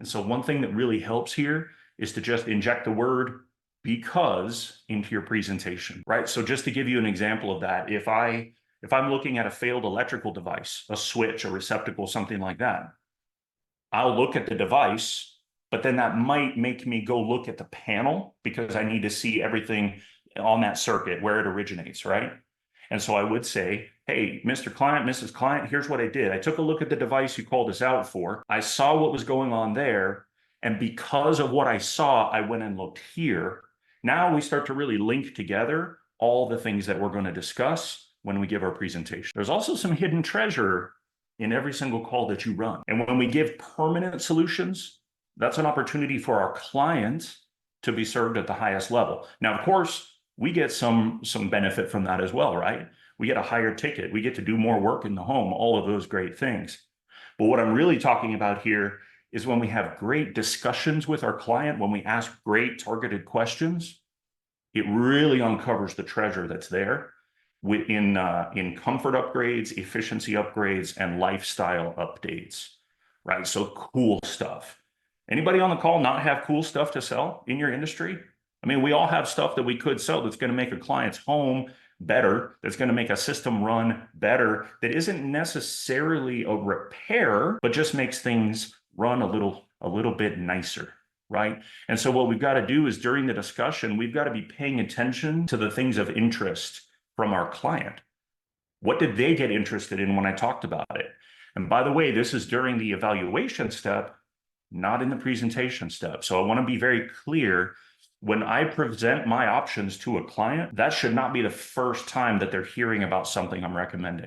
And so one thing that really helps here is to just inject the word because into your presentation, right? So just to give you an example of that, if I'm looking at a failed electrical device, a switch, a receptacle, something like that, I'll look at the device, but then that might make me go look at the panel because I need to see everything on that circuit where it originates, right? And so I would say, hey, Mr. Client, Mrs. Client, here's what I did. I took a look at the device you called us out for. I saw what was going on there. And because of what I saw, I went and looked here. Now we start to really link together all the things that we're going to discuss when we give our presentation. There's also some hidden treasure in every single call that you run. And when we give permanent solutions, that's an opportunity for our clients to be served at the highest level. Now, of course, we get some benefit from that as well, right? We get a higher ticket. We get to do more work in the home, all of those great things. But what I'm really talking about here is when we have great discussions with our client, when we ask great targeted questions, it really uncovers the treasure that's there in comfort upgrades, efficiency upgrades, and lifestyle updates, right? So cool stuff. Anybody on the call not have cool stuff to sell in your industry? I mean, we all have stuff that we could sell that's going to make a client's home better, that's going to make a system run better, that isn't necessarily a repair, but just makes things run a little bit nicer, right? And so what we've got to do is during the discussion, we've got to be paying attention to the things of interest from our client. What did they get interested in when I talked about it? And by the way, this is during the evaluation step, not in the presentation step. So I want to be very clear. When I present my options to a client, that should not be the first time that they're hearing about something I'm recommending.